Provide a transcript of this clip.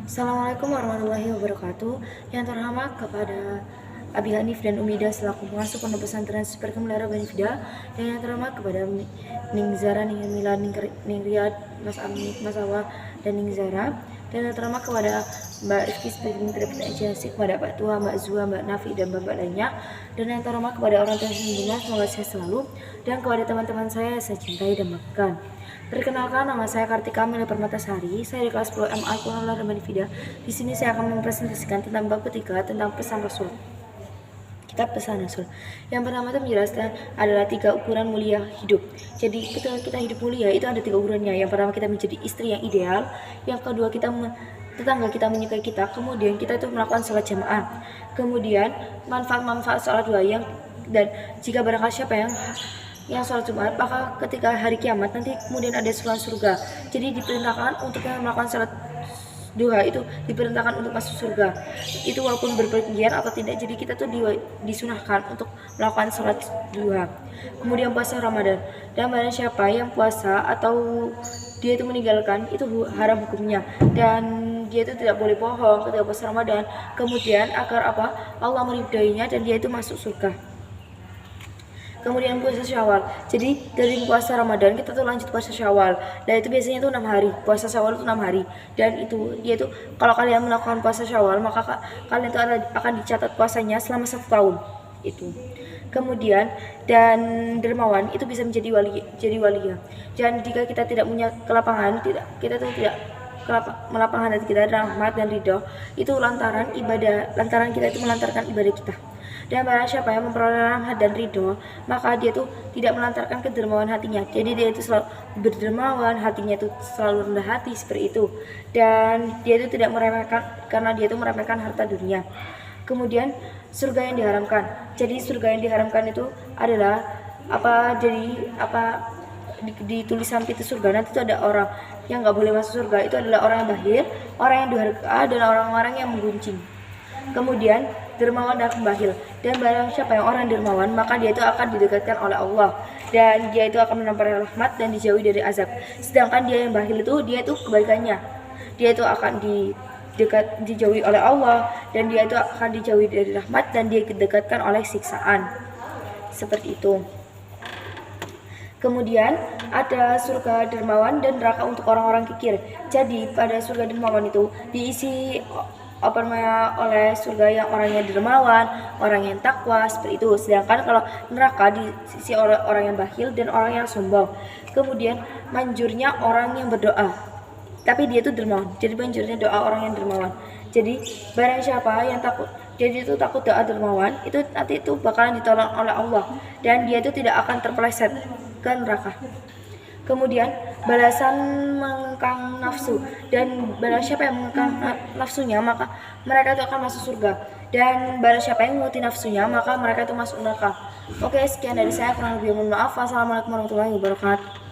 Assalamualaikum warahmatullahi wabarakatuh. Yang terhormat kepada Abi Hanif dan Umida selaku pengasuh Pondok Pesantren Super Kemelara Bani Fida, dan yang terhormat kepada Ning Zara, Ning Mila, Ning Riyad, Mas Amit, Mas Awa, dan Ning Zara, dan yang terhormat kepada Mbak Rifki sebagai Menteri Agensi, kepada Pak Tua, Mbak Zua, Mbak Nafi, dan Bapak lainnya, dan yang terhormat kepada orang tua saya, semoga sehat selalu, dan kepada teman-teman saya yang saya cintai dan banggakan. Perkenalkan, nama saya Kartika Mila Permatasari. Saya di kelas 10 MA Al-Quran Bani Fida. Di sini saya akan mempresentasikan tentang bab ketiga tentang pesan Rasul. Kitab Pesan Rasul. Yang pertama itu menjelaskan adalah 3 ukuran mulia hidup. Jadi ketika kita hidup mulia itu ada 3 ukurannya. Yang pertama kita menjadi istri yang ideal. Yang kedua tetangga kita menyukai kita. Kemudian kita itu melakukan sholat jamaah. Kemudian manfaat-manfaat sholat dua dan jika barangkali siapa yang sholat Jumat, maka ketika hari kiamat nanti kemudian ada surga. Jadi diperintahkan untuk yang melakukan sholat duha itu diperintahkan untuk masuk surga. Itu walaupun berpergian atau tidak, jadi kita tuh disunahkan untuk melakukan sholat duha. Kemudian puasa Ramadan, dan barang siapa yang puasa atau dia itu meninggalkan, itu haram hukumnya, dan dia itu tidak boleh bohong ketika puasa Ramadan. Kemudian agar Allah meridainya dan dia itu masuk surga. Kemudian puasa Syawal. Jadi dari puasa Ramadan kita tuh lanjut puasa Syawal. Dan itu biasanya tuh 6 hari. Puasa Syawal itu 6 hari. Dan dia tuh kalau kalian melakukan puasa Syawal, maka kalian tuh akan dicatat puasanya selama 1 tahun. Itu. Kemudian dan dermawan itu bisa menjadi wali. Dan jika kita tidak punya kelapangan, kita tuh tidak melapangkan hati kita rahmat dan ridho, itu lantaran kita itu melantarkan ibadah kita. Dan barang siapa yang memperoleh rahmat dan ridho, maka dia tuh tidak melantarkan kedermawan hatinya. Jadi dia itu selalu berdermawan, hatinya itu selalu rendah hati seperti itu. Dan dia itu tidak meremehkan, karena dia itu meremehkan harta dunia. Kemudian surga yang diharamkan. Jadi surga yang diharamkan itu adalah di tulisan pintu surga nanti itu ada orang yang nggak boleh masuk surga, itu adalah orang yang bahir, orang yang durhaka, dan orang-orang yang menggunjing. Kemudian dermawan dan pembahil. Dan barang siapa yang orang dermawan, maka dia itu akan didekatkan oleh Allah, dan dia itu akan mendapat rahmat dan dijauhi dari azab. Sedangkan dia yang bahil dia itu kebalikannya, dia itu akan dijauhi oleh Allah, dan dia itu akan dijauhi dari rahmat dan dia didekatkan oleh siksaan. Seperti itu. Kemudian ada surga dermawan dan neraka untuk orang-orang kikir. Jadi pada surga dermawan itu diisi oleh surga yang orangnya dermawan, orang yang takwa, seperti itu. Sedangkan kalau neraka diisi oleh orang yang bakhil dan orang yang sombong. Kemudian manjurnya orang yang berdoa, tapi dia itu dermawan. Jadi manjurnya doa orang yang dermawan. Jadi barang siapa yang takut, jadi itu takut doa dermawan, itu nanti itu bakalan ditolong oleh Allah, dan dia itu tidak akan terpeleset ke neraka. Kemudian balasan mengekang nafsu, dan barang siapa yang mengekang nafsunya, maka mereka itu akan masuk surga, dan barang siapa yang mengikuti nafsunya, maka mereka itu masuk neraka. Oke, sekian dari saya, kurang lebih mohon maaf. Wassalamualaikum warahmatullahi wabarakatuh.